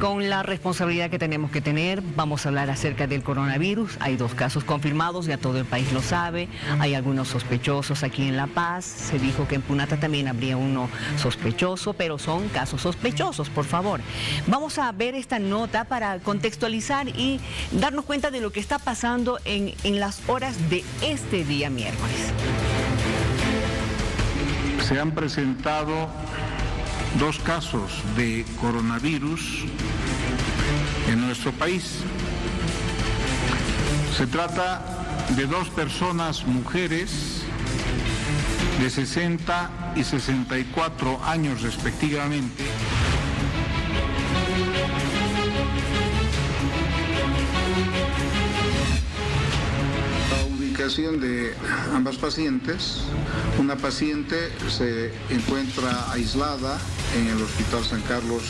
Con la responsabilidad que tenemos que tener, vamos a hablar acerca del coronavirus. Hay 2 casos confirmados, ya todo el país lo sabe. Hay algunos sospechosos aquí en La Paz. Se dijo que en Punata también habría uno sospechoso, pero son casos sospechosos, por favor. Vamos a ver esta nota para contextualizar y darnos cuenta de lo que está pasando en las horas de este día miércoles. Se han presentado 2 casos de coronavirus en nuestro país. Se trata de 2 personas mujeres de 60 y 64 años respectivamente. La ubicación de ambas pacientes: una paciente se encuentra aislada en el Hospital San Carlos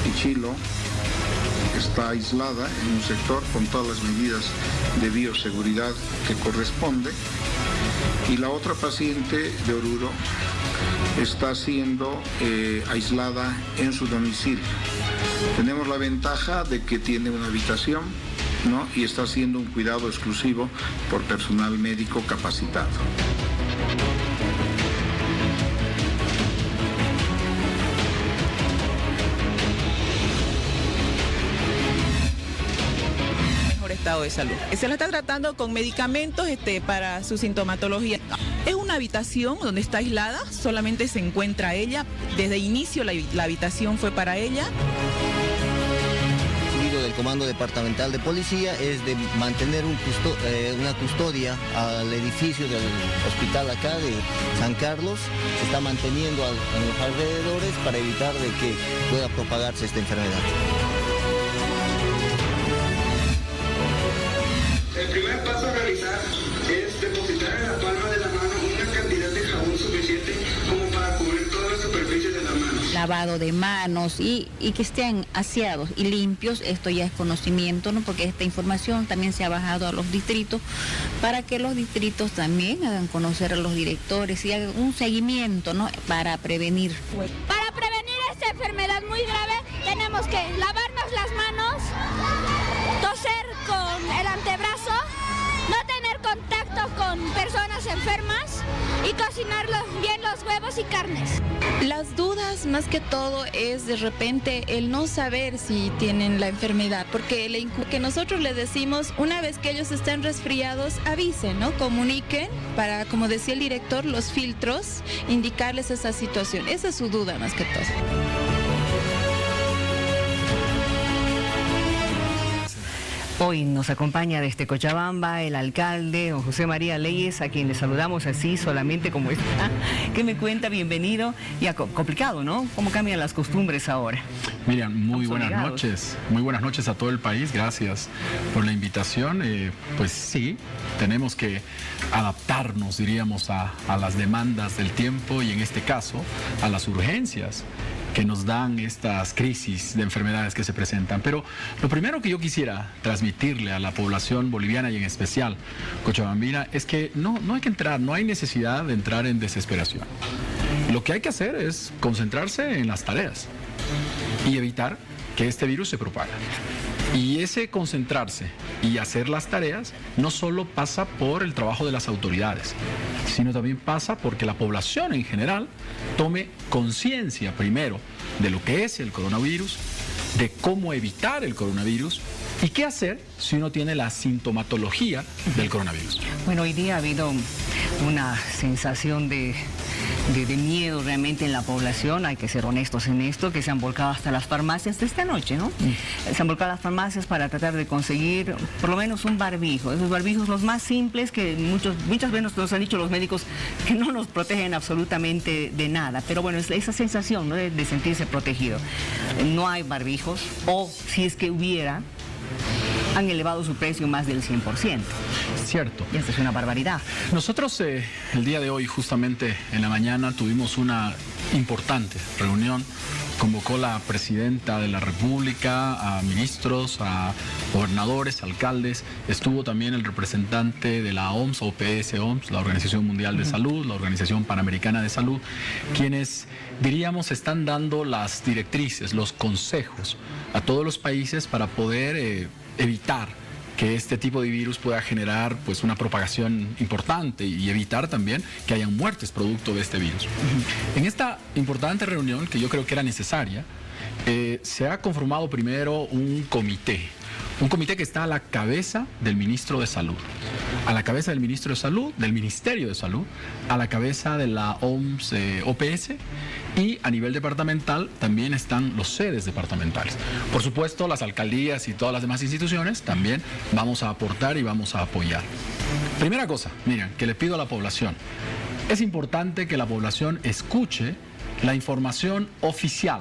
Ichilo, está aislada en un sector con todas las medidas de bioseguridad que corresponde, y la otra paciente de Oruro está siendo aislada en su domicilio. Tenemos la ventaja de que tiene una habitación, ¿no?, y está siendo un cuidado exclusivo por personal médico capacitado. Estado de salud. Se la está tratando con medicamentos para su sintomatología. Es una habitación donde está aislada, solamente se encuentra ella. Desde inicio la habitación fue para ella. Del Comando Departamental de Policía es de mantener una custodia al edificio del hospital acá de San Carlos. Se está manteniendo en los alrededores para evitar de que pueda propagarse esta enfermedad. El primer paso a realizar es depositar en la palma de la mano una cantidad de jabón suficiente como para cubrir toda la superficie de las manos. Lavado de manos y que estén aseados y limpios. Esto ya es conocimiento, ¿no?, porque esta información también se ha bajado a los distritos para que los distritos también hagan conocer a los directores y hagan un seguimiento, ¿no?, para prevenir. Para prevenir esta enfermedad muy grave tenemos que lavarnos las manos, toser con el antebrazo, no tener contacto con personas enfermas y cocinar bien los huevos y carnes. Las dudas más que todo es de repente el no saber si tienen la enfermedad, porque que nosotros les decimos, una vez que ellos estén resfriados, avisen, ¿no?, comuniquen para, como decía el director, los filtros, indicarles esa situación. Esa es su duda más que todo. Hoy nos acompaña desde Cochabamba el alcalde, don José María Leyes, a quien le saludamos así solamente como está. ¿Qué me cuenta? Bienvenido. Ya complicado, ¿no? ¿Cómo cambian las costumbres ahora? Miriam, muy buenas noches. Muy buenas noches a todo el país. Gracias por la invitación. Pues sí, tenemos que adaptarnos, diríamos, a las demandas del tiempo y en este caso a las urgencias que nos dan estas crisis de enfermedades que se presentan. Pero lo primero que yo quisiera transmitirle a la población boliviana y en especial cochabambina es que no hay que entrar, no hay necesidad de entrar en desesperación. Lo que hay que hacer es concentrarse en las tareas y evitar que este virus se propague. Y ese concentrarse y hacer las tareas no solo pasa por el trabajo de las autoridades, sino también pasa porque la población en general tome conciencia primero de lo que es el coronavirus, de cómo evitar el coronavirus y qué hacer si uno tiene la sintomatología del coronavirus. Bueno, hoy día ha habido una sensación de miedo realmente en la población, hay que ser honestos en esto, que se han volcado hasta las farmacias de esta noche, ¿no? Se han volcado a las farmacias para tratar de conseguir por lo menos un barbijo, esos barbijos los más simples que muchas veces nos han dicho los médicos que no nos protegen absolutamente de nada, pero bueno, es esa sensación, ¿no?, de sentirse protegido. No hay barbijos, o si es que hubiera, han elevado su precio más del 100%. Cierto. Y esto es una barbaridad. Nosotros el día de hoy, justamente en la mañana, tuvimos una importante reunión convocó la presidenta de la República, a ministros, a gobernadores, alcaldes. Estuvo también el representante de la OMS, OPS-OMS, la Organización Mundial de Salud, la Organización Panamericana de Salud, quienes, diríamos, están dando las directrices, los consejos a todos los países para poder evitar que este tipo de virus pueda generar pues una propagación importante y evitar también que hayan muertes producto de este virus. En esta importante reunión, que yo creo que era necesaria, se ha conformado primero un comité que está a la cabeza del ministro de Salud, a la cabeza del ministro de Salud, del Ministerio de Salud, a la cabeza de la OMS, OPS, y a nivel departamental también están los sedes departamentales. Por supuesto, las alcaldías y todas las demás instituciones también vamos a aportar y vamos a apoyar. Primera cosa, miren, que le pido a la población. Es importante que la población escuche la información oficial,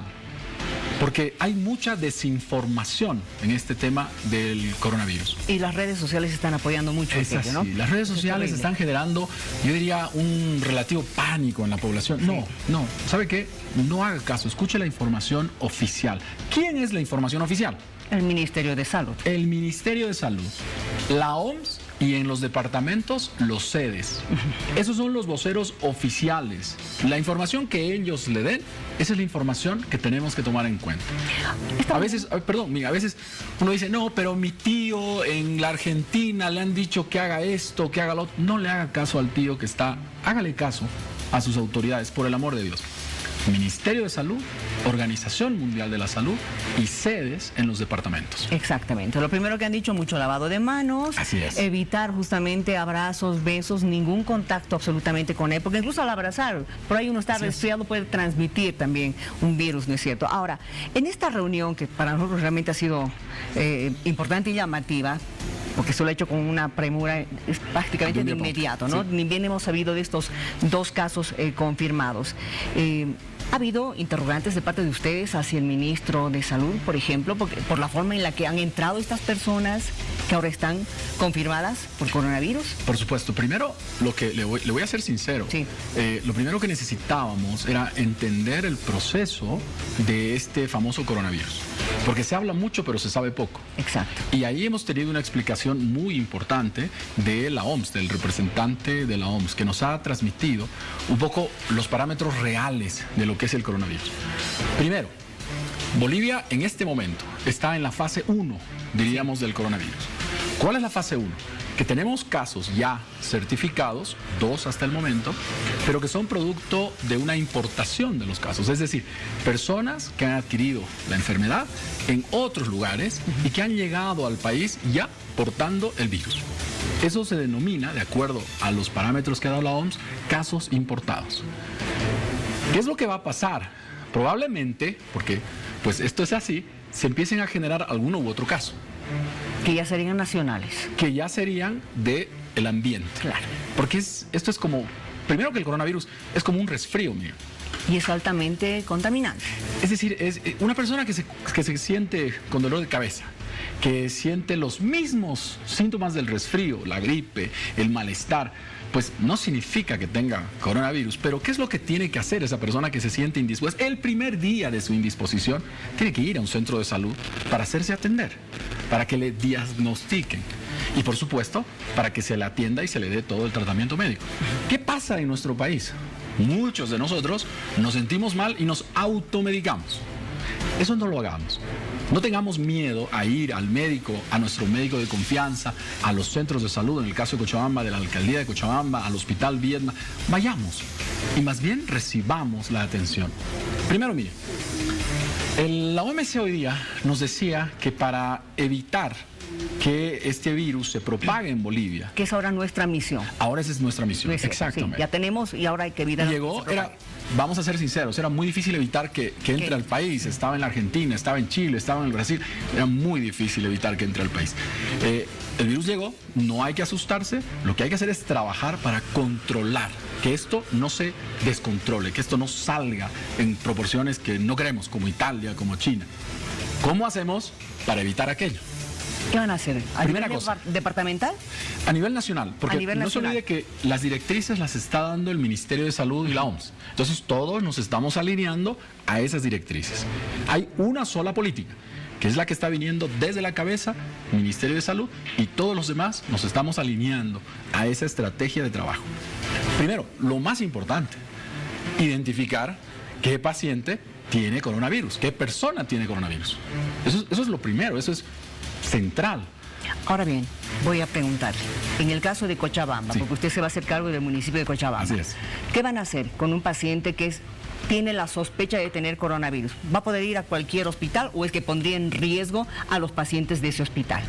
porque hay mucha desinformación en este tema del coronavirus. Y las redes sociales están apoyando mucho aquello, ¿no? Las redes sociales están generando, yo diría, un relativo pánico en la población. No, ¿sabe qué? No haga caso, escuche la información oficial. ¿Quién es la información oficial? El Ministerio de Salud. El Ministerio de Salud, la OMS y en los departamentos los sedes. Esos son los voceros oficiales. La información que ellos le den, esa es la información que tenemos que tomar en cuenta. A veces, a veces uno dice, no, pero mi tío en la Argentina le han dicho que haga esto, que haga lo otro. No le haga caso al tío que está, hágale caso a sus autoridades, por el amor de Dios. Ministerio de Salud, Organización Mundial de la Salud y sedes en los departamentos. Exactamente. Lo primero que han dicho, mucho lavado de manos. Así es. Evitar justamente abrazos, besos, ningún contacto absolutamente con él, porque incluso al abrazar, por ahí uno está resfriado, puede transmitir también un virus, ¿no es cierto? Ahora, en esta reunión, que para nosotros realmente ha sido importante y llamativa, porque eso lo ha hecho con una premura prácticamente de inmediato, ¿no? Ni bien hemos sabido de estos 2 casos confirmados. ¿Ha habido interrogantes de parte de ustedes hacia el ministro de Salud, por ejemplo, por la forma en la que han entrado estas personas que ahora están confirmadas por coronavirus? Por supuesto. Primero, lo que le voy a ser sincero. Sí. Lo primero que necesitábamos era entender el proceso de este famoso coronavirus. Porque se habla mucho, pero se sabe poco. Exacto. Y ahí hemos tenido una explicación muy importante de la OMS, del representante de la OMS, que nos ha transmitido un poco los parámetros reales de lo que es el coronavirus. Primero, Bolivia en este momento está en la fase 1, diríamos, del coronavirus. ¿Cuál es la fase 1? Que tenemos casos ya certificados, 2 hasta el momento, pero que son producto de una importación de los casos. Es decir, personas que han adquirido la enfermedad en otros lugares y que han llegado al país ya portando el virus. Eso se denomina, de acuerdo a los parámetros que ha dado la OMS, casos importados. ¿Qué es lo que va a pasar? Probablemente, porque pues esto es así, se empiecen a generar alguno u otro caso. Que ya serían nacionales. Que ya serían del ambiente. Claro. Porque esto es como, primero que el coronavirus es como un resfrío, mira. Y es altamente contaminante. Es decir, es una persona que se siente con dolor de cabeza, que siente los mismos síntomas del resfrío, la gripe, el malestar, pues no significa que tenga coronavirus, pero ¿qué es lo que tiene que hacer esa persona que se siente indispuesta? El primer día de su indisposición tiene que ir a un centro de salud para hacerse atender, para que le diagnostiquen y, por supuesto, para que se le atienda y se le dé todo el tratamiento médico. ¿Qué pasa en nuestro país? Muchos de nosotros nos sentimos mal y nos automedicamos. Eso no lo hagamos. No tengamos miedo a ir al médico, a nuestro médico de confianza, a los centros de salud, en el caso de Cochabamba, de la alcaldía de Cochabamba, al hospital Viedma. Vayamos y más bien recibamos la atención. Primero, mire, la OMS hoy día nos decía que para evitar que este virus se propague en Bolivia. Que es ahora nuestra misión. Ahora esa es nuestra misión, exactamente. Sí, ya tenemos y ahora hay que evitar. Llegó, vamos a ser sinceros, era muy difícil evitar que entre al país. Estaba en la Argentina, estaba en Chile, estaba en el Brasil. Era muy difícil evitar que entre al país. El virus llegó, no hay que asustarse. Lo que hay que hacer es trabajar para controlar que esto no se descontrole, que esto no salga en proporciones que no queremos, como Italia, como China. ¿Cómo hacemos para evitar aquello? ¿Qué van a hacer? ¿A Primera nivel cosa. Departamental? A nivel nacional, porque A nivel no nacional. se olvide que las directrices las está dando el Ministerio de Salud y la OMS. Entonces todos nos estamos alineando a esas directrices. Hay una sola política, que es la que está viniendo desde la cabeza, Ministerio de Salud, y todos los demás nos estamos alineando a esa estrategia de trabajo. Primero, lo más importante, identificar qué paciente tiene coronavirus, qué persona tiene coronavirus. Eso es lo primero, eso es central. Ahora bien, voy a preguntar, en el caso de Cochabamba, Sí. porque usted se va a hacer cargo del municipio de Cochabamba, Así es. ¿qué van a hacer con un paciente que tiene la sospecha de tener coronavirus? ¿Va a poder ir a cualquier hospital o es que pondría en riesgo a los pacientes de ese hospital?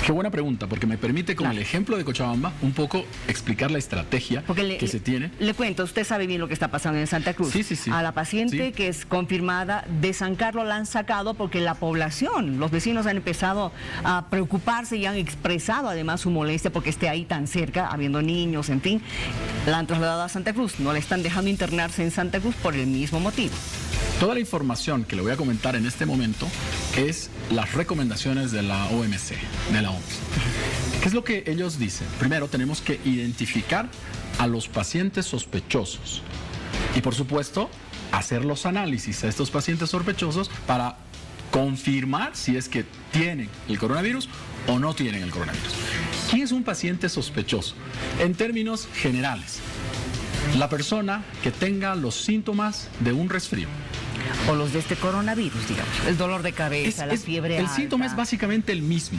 Qué buena pregunta, porque me permite con el ejemplo de Cochabamba un poco explicar la estrategia que se tiene. Le cuento, usted sabe bien lo que está pasando en Santa Cruz. Sí, sí, sí. A la paciente Sí. que es confirmada de San Carlos la han sacado porque la población, los vecinos han empezado a preocuparse y han expresado además su molestia porque esté ahí tan cerca, habiendo niños, en fin. La han trasladado a Santa Cruz, no le están dejando internarse en Santa Cruz por el mismo motivo. Toda la información que le voy a comentar en este momento es las recomendaciones de la OMC, de la OMS. ¿Qué es lo que ellos dicen? Primero, tenemos que identificar a los pacientes sospechosos y, por supuesto, hacer los análisis a estos pacientes sospechosos para confirmar si es que tienen el coronavirus o no tienen el coronavirus. ¿Quién es un paciente sospechoso? En términos generales, la persona que tenga los síntomas de un resfrío. O los de este coronavirus, digamos. El dolor de cabeza, la fiebre El alta, síntoma es básicamente el mismo.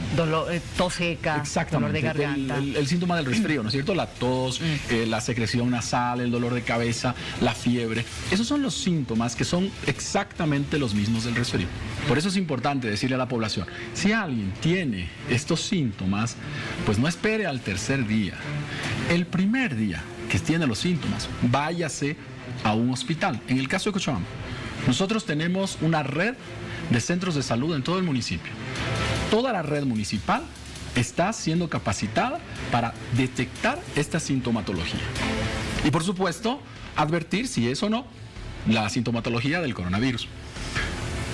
tos seca, dolor de Exactamente, garganta. el síntoma del resfrío, ¿no es cierto? La tos, la secreción nasal, el dolor de cabeza, la fiebre. Esos son los síntomas que son exactamente los mismos del resfrío. Por eso es importante decirle a la población, si alguien tiene estos síntomas, pues no espere al tercer día. El primer día que tiene los síntomas, váyase a un hospital. En el caso de Cochabamba, nosotros tenemos una red de centros de salud en todo el municipio. Toda la red municipal está siendo capacitada para detectar esta sintomatología. Y por supuesto, advertir si es o no la sintomatología del coronavirus.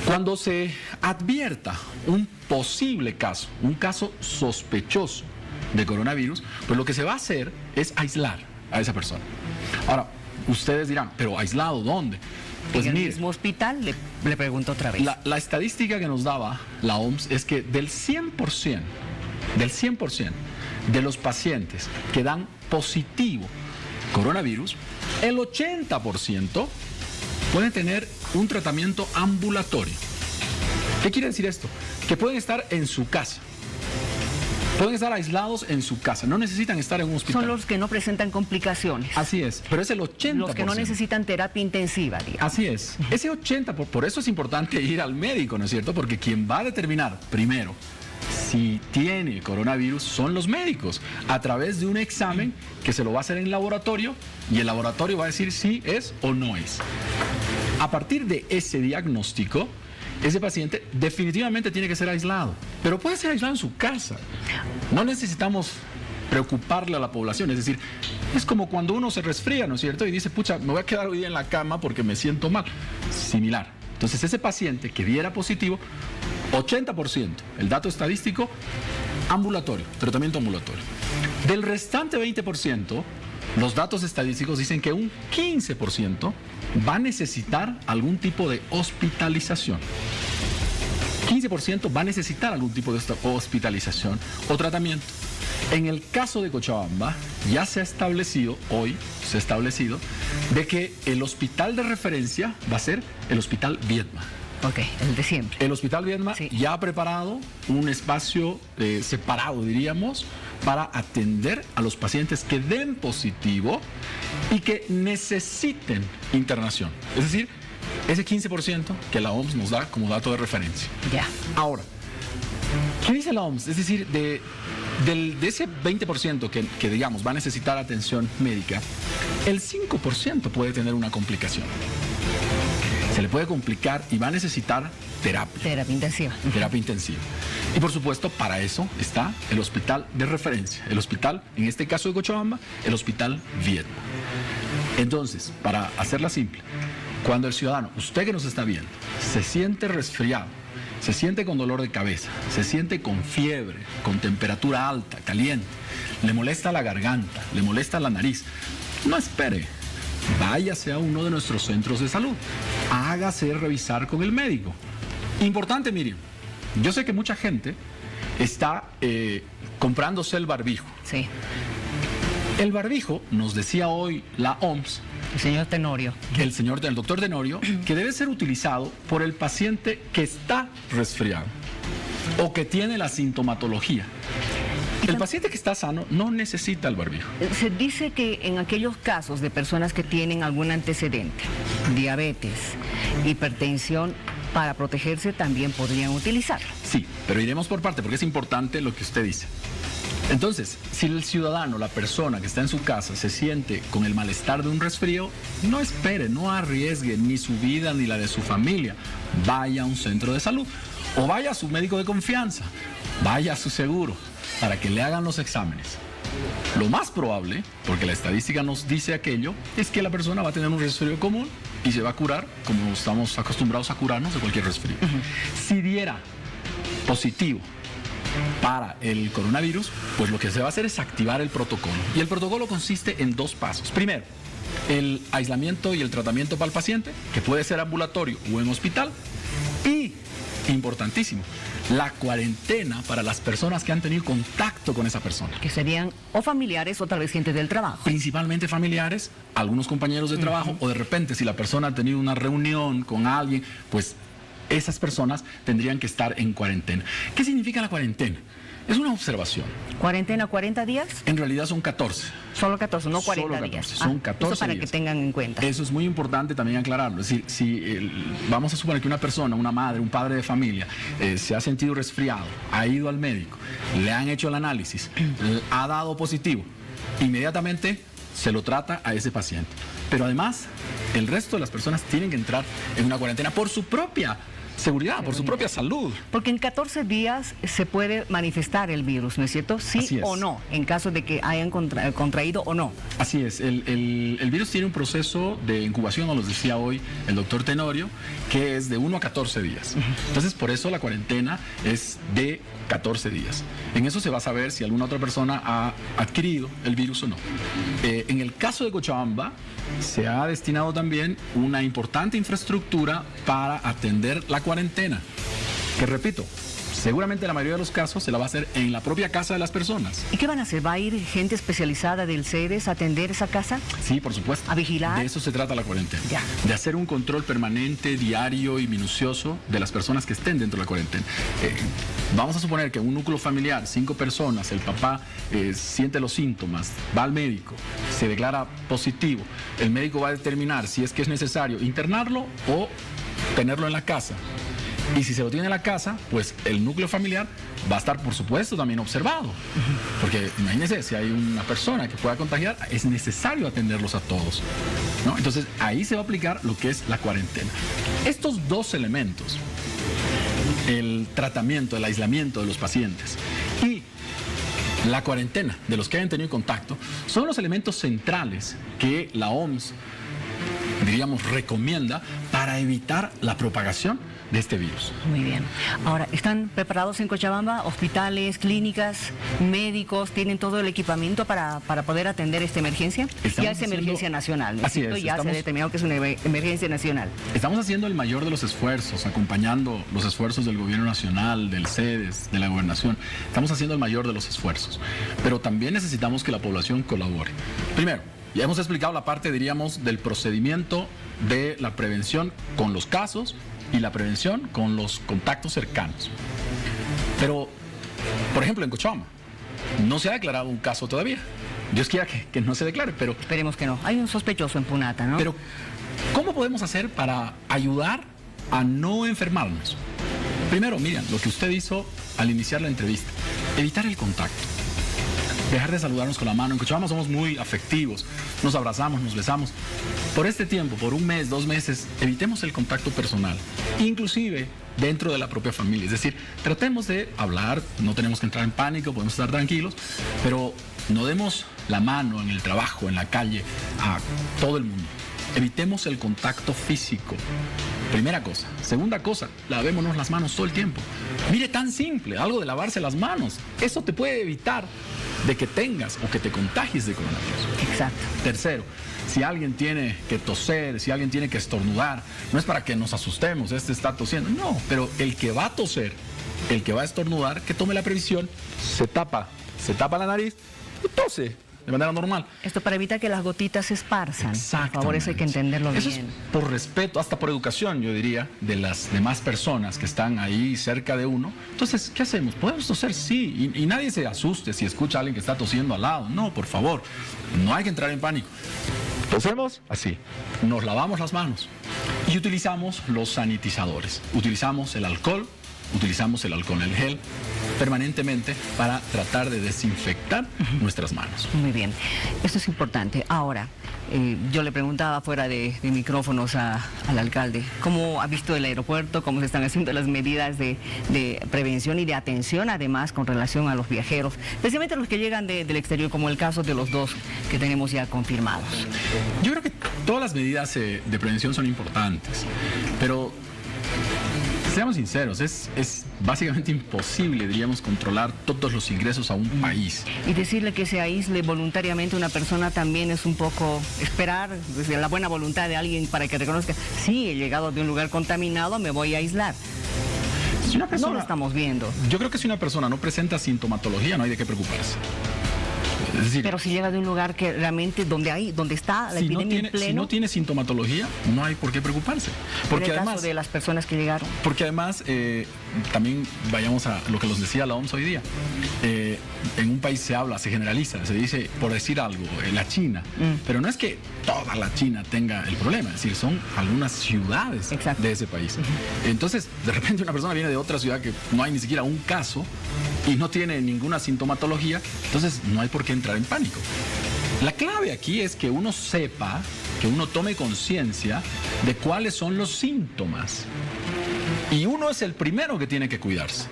Cuando se advierta un posible caso, un caso sospechoso de coronavirus, pues lo que se va a hacer es aislar a esa persona. Ahora, ustedes dirán, ¿pero aislado dónde? Pues en el mire, mismo hospital, le pregunto otra vez. la estadística que nos daba la OMS es que del 100% de los pacientes que dan positivo coronavirus, el 80% pueden tener un tratamiento ambulatorio. ¿Qué quiere decir esto? Que pueden estar en su casa. Pueden estar aislados en su casa, no necesitan estar en un hospital. Son los que no presentan complicaciones. Así es, pero es el 80%. Los que no necesitan terapia intensiva, digamos. Así es. Ese 80%, por eso es importante ir al médico, ¿no es cierto? Porque quien va a determinar primero si tiene coronavirus son los médicos, a través de un examen que se lo va a hacer en laboratorio y el laboratorio va a decir si es o no es. A partir de ese diagnóstico, ese paciente definitivamente tiene que ser aislado, pero puede ser aislado en su casa. No necesitamos preocuparle a la población, es decir, es como cuando uno se resfría, ¿no es cierto? Y dice, pucha, me voy a quedar hoy día en la cama porque me siento mal. Similar. Entonces ese paciente que diera positivo, 80%, el dato estadístico, ambulatorio, tratamiento ambulatorio. Del restante 20%, los datos estadísticos dicen que un 15% va a necesitar algún tipo de hospitalización. 15% va a necesitar algún tipo de hospitalización o tratamiento. En el caso de Cochabamba, ya se ha establecido, hoy se ha establecido, de que el hospital de referencia va a ser el Hospital Viedma. Ok, el de siempre. El Hospital Viedma ya ha preparado un espacio separado, diríamos, para atender a los pacientes que den positivo y que necesiten internación. Es decir, ese 15% que la OMS nos da como dato de referencia. Ya. Ahora, ¿qué dice la OMS? Es decir, de ese 20% que digamos va a necesitar atención médica, el 5% puede tener una complicación. Se le puede complicar y va a necesitar terapia. Terapia intensiva. Terapia intensiva. Y por supuesto, para eso está el hospital de referencia. El hospital, en este caso de Cochabamba, el Hospital Viedma. Entonces, para hacerla simple, cuando el ciudadano, usted que nos está viendo, se siente resfriado se siente con dolor de cabeza, se siente con fiebre, con temperatura alta, caliente, le molesta la garganta, le molesta la nariz, no espere. Váyase a uno de nuestros centros de salud. Hágase revisar con el médico. Importante, Miriam. Yo sé que mucha gente está comprándose el barbijo. Sí. El barbijo, nos decía hoy la OMS, el señor Tenorio, el doctor Tenorio, que debe ser utilizado por el paciente que está resfriado o que tiene la sintomatología. El paciente que está sano no necesita el barbijo. Se dice que en aquellos casos de personas que tienen algún antecedente, diabetes, hipertensión, para protegerse también podrían utilizarlo. Sí, pero iremos por parte porque es importante lo que usted dice. Entonces, si el ciudadano, la persona que está en su casa, se siente con el malestar de un resfrío, no espere, no arriesgue ni su vida ni la de su familia. Vaya a un centro de salud o vaya a su médico de confianza, vaya a su seguro para que le hagan los exámenes. Lo más probable, porque la estadística nos dice aquello, es que la persona va a tener un resfrío común y se va a curar como estamos acostumbrados a curarnos de cualquier resfrío. Si diera positivo para el coronavirus, pues lo que se va a hacer es activar el protocolo. Y el protocolo consiste en 2 pasos. Primero, el aislamiento y el tratamiento para el paciente, que puede ser ambulatorio o en hospital. Y, importantísimo, la cuarentena para las personas que han tenido contacto con esa persona. Que serían o familiares o tal vez gente del trabajo. Principalmente familiares, algunos compañeros de trabajo, o de repente si la persona ha tenido una reunión con alguien, pues esas personas tendrían que estar en cuarentena. ¿Qué significa la cuarentena? Es una observación. ¿Cuarentena 40 días? En realidad son 14. Solo 14, no 40 Solo 14, días. son 14 eso para días. Que tengan en cuenta. Eso es muy importante también aclararlo. Es decir, si vamos a suponer que una persona, una madre, un padre de familia, se ha sentido resfriado, ha ido al médico, le han hecho el análisis, ha dado positivo, inmediatamente se lo trata a ese paciente. Pero además, el resto de las personas tienen que entrar en una cuarentena por su propia seguridad, por su propia salud. Porque en 14 días se puede manifestar el virus, ¿no es cierto? Sí o no, en caso de que hayan contraído o no. Así es, el virus tiene un proceso de incubación, nos lo decía hoy el doctor Tenorio, que es de 1 a 14 días. Entonces, por eso la cuarentena es de 14 días. En eso se va a saber si alguna otra persona ha adquirido el virus o no. En el caso de Cochabamba, se ha destinado también una importante infraestructura para atender la cuarentena, que repito, seguramente la mayoría de los casos se la va a hacer en la propia casa de las personas. ¿Y qué van a hacer? ¿Va a ir gente especializada del CEDES a atender esa casa? Sí, por supuesto. ¿A vigilar? De eso se trata la cuarentena. Ya. De hacer un control permanente, diario y minucioso de las personas que estén dentro de la cuarentena. Vamos a suponer que en un núcleo familiar, 5 personas, el papá siente los síntomas, va al médico, se declara positivo. El médico va a determinar si es que es necesario internarlo o tenerlo en la casa. Y si se lo tiene en la casa, pues el núcleo familiar va a estar, por supuesto, también observado. Porque imagínense, si hay una persona que pueda contagiar, es necesario atenderlos a todos, ¿no? Entonces, ahí se va a aplicar lo que es la cuarentena. Estos 2 elementos, el tratamiento, el aislamiento de los pacientes y la cuarentena de los que hayan tenido contacto, son los elementos centrales que la OMS, diríamos, recomienda para evitar la propagación de este virus. Muy bien. Ahora, ¿están preparados en Cochabamba? ¿Hospitales, clínicas, médicos? ¿Tienen todo el equipamiento para poder atender esta emergencia? Ya es emergencia nacional, ¿no es cierto? Ya se ha determinado que es una emergencia nacional. Estamos haciendo el mayor de los esfuerzos, acompañando los esfuerzos del gobierno nacional, del CEDES, de la gobernación. Estamos haciendo el mayor de los esfuerzos. Pero también necesitamos que la población colabore. Primero, ya hemos explicado la parte, diríamos, del procedimiento de la prevención con los casos y la prevención con los contactos cercanos. Pero, por ejemplo, en Cochabamba no se ha declarado un caso todavía. Dios quiera que no se declare, pero... Esperemos que no. Hay un sospechoso en Punata, ¿no? Pero, ¿cómo podemos hacer para ayudar a no enfermarnos? Primero, Miriam, lo que usted hizo al iniciar la entrevista, evitar el contacto. Dejar de saludarnos con la mano. En Cochabamba somos muy afectivos, nos abrazamos, nos besamos. Por este tiempo, por 1 mes, 2 meses, evitemos el contacto personal, inclusive dentro de la propia familia. Es decir, tratemos de hablar, no tenemos que entrar en pánico, podemos estar tranquilos, pero no demos la mano en el trabajo, en la calle, a todo el mundo. evitemos el contacto físico. Primera cosa. Segunda cosa, lavémonos las manos todo el tiempo. Mire, tan simple, algo de lavarse las manos. Eso te puede evitar de que tengas o que te contagies de coronavirus. Exacto. Tercero, si alguien tiene que toser, si alguien tiene que estornudar, no es para que nos asustemos, este está tosiendo. No, pero el que va a toser, el que va a estornudar, que tome la previsión, se tapa la nariz y tose de manera normal. Esto para evitar que las gotitas se esparzan. Exactamente. Por favor, eso hay que entenderlo bien. Eso es por respeto, hasta por educación, yo diría, de las demás personas que están ahí cerca de uno. Entonces, ¿qué hacemos? ¿Podemos toser? Sí. Y nadie se asuste si escucha a alguien que está tosiendo al lado. No, por favor. No hay que entrar en pánico. Tosemos así. Nos lavamos las manos. Y utilizamos los sanitizadores. Utilizamos el alcohol en gel permanentemente para tratar de desinfectar nuestras manos. Muy bien, esto es importante. Ahora, yo le preguntaba fuera de micrófonos al alcalde, ¿cómo ha visto el aeropuerto? ¿Cómo se están haciendo las medidas de prevención y de atención, además, con relación a los viajeros, especialmente los que llegan del exterior, como el caso de los 2 que tenemos ya confirmados? Yo creo que todas las medidas de prevención son importantes, pero seamos sinceros, es básicamente imposible, diríamos, controlar todos los ingresos a un país. Y decirle que se aísle voluntariamente una persona también es un poco esperar desde la buena voluntad de alguien para que reconozca, sí, he llegado de un lugar contaminado, me voy a aislar. Si una persona, no lo estamos viendo. Yo creo que si una persona no presenta sintomatología, no hay de qué preocuparse. Es decir, pero si llega de un lugar que realmente donde está la epidemia en pleno, si no tiene sintomatología, no hay por qué preocuparse. Porque en el caso de las personas que llegaron. Porque además, también vayamos a lo que nos decía la OMS hoy día. En un país se habla, se generaliza, se dice, por decir algo, la China. Pero no es que toda la China tenga el problema, es decir, son algunas ciudades de ese país. Entonces, de repente una persona viene de otra ciudad que no hay ni siquiera un caso y no tiene ninguna sintomatología, entonces no hay por qué entrar en pánico. La clave aquí es que uno sepa, que uno tome conciencia de cuáles son los síntomas. Y uno es el primero que tiene que cuidarse.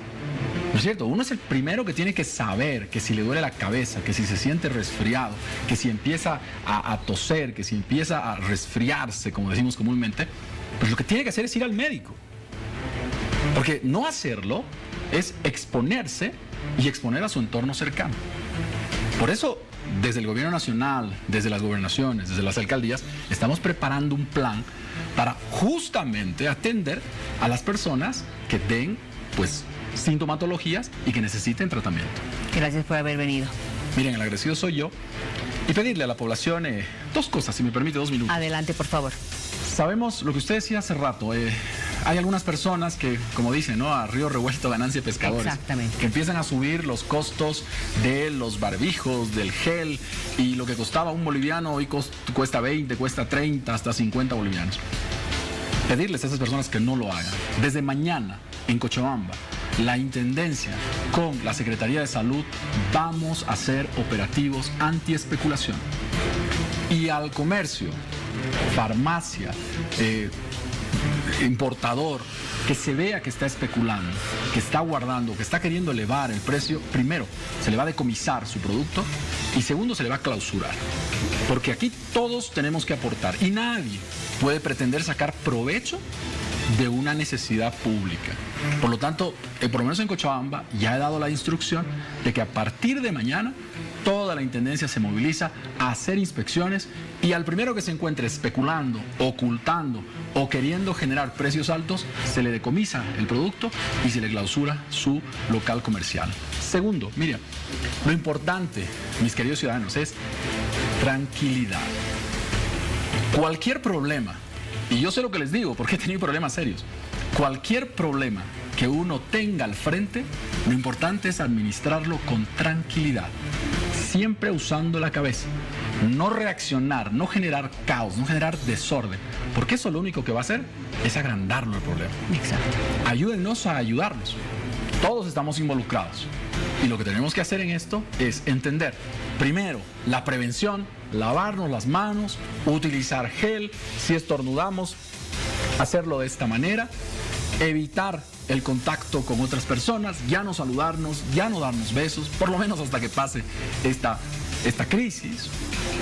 ¿No es cierto? Uno es el primero que tiene que saber que si le duele la cabeza, que si se siente resfriado, que si empieza a toser, que si empieza a resfriarse, como decimos comúnmente, pues lo que tiene que hacer es ir al médico. Porque no hacerlo es exponerse y exponer a su entorno cercano. Por eso, desde el gobierno nacional, desde las gobernaciones, desde las alcaldías, estamos preparando un plan para justamente atender a las personas que den, pues, sintomatologías y que necesiten tratamiento. Gracias por haber venido. Miren, el agradecido soy yo. Y pedirle a la población 2 cosas, si me permite 2 minutos. Adelante, por favor. Sabemos lo que usted decía hace rato. Hay algunas personas que, como dicen, ¿no? A río revuelto ganancia de pescadores. Exactamente. Que empiezan a subir los costos de los barbijos, del gel, y lo que costaba un boliviano hoy cuesta 20, cuesta 30, hasta 50 bolivianos. Pedirles a esas personas que no lo hagan. Desde mañana, en Cochabamba, la Intendencia con la Secretaría de Salud vamos a hacer operativos anti-especulación. Y al comercio, farmacia, importador, que se vea que está especulando, que está guardando, que está queriendo elevar el precio, primero, se le va a decomisar su producto y segundo, se le va a clausurar. Porque aquí todos tenemos que aportar y nadie puede pretender sacar provecho de una necesidad pública. Por lo tanto, por lo menos en Cochabamba ya he dado la instrucción de que a partir de mañana toda la Intendencia se moviliza a hacer inspecciones y al primero que se encuentre especulando, ocultando o queriendo generar precios altos, se le decomisa el producto y se le clausura su local comercial. Segundo, mira, lo importante, mis queridos ciudadanos, es tranquilidad. Cualquier problema, y yo sé lo que les digo porque he tenido problemas serios, cualquier problema que uno tenga al frente, lo importante es administrarlo con tranquilidad, siempre usando la cabeza, no reaccionar, no generar caos, no generar desorden, porque eso lo único que va a hacer es agrandarlo el problema. Exacto. Ayúdennos a ayudarnos, todos estamos involucrados y lo que tenemos que hacer en esto es entender, primero, la prevención, lavarnos las manos, utilizar gel, si estornudamos, hacerlo de esta manera, evitar el contacto con otras personas, ya no saludarnos, ya no darnos besos, por lo menos hasta que pase esta esta crisis.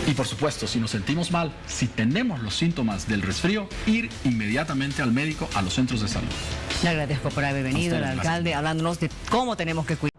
Y por supuesto, si nos sentimos mal, si tenemos los síntomas del resfrío, ir inmediatamente al médico, a los centros de salud. Le agradezco por haber venido, el alcalde, hablándonos de cómo tenemos que cuidar.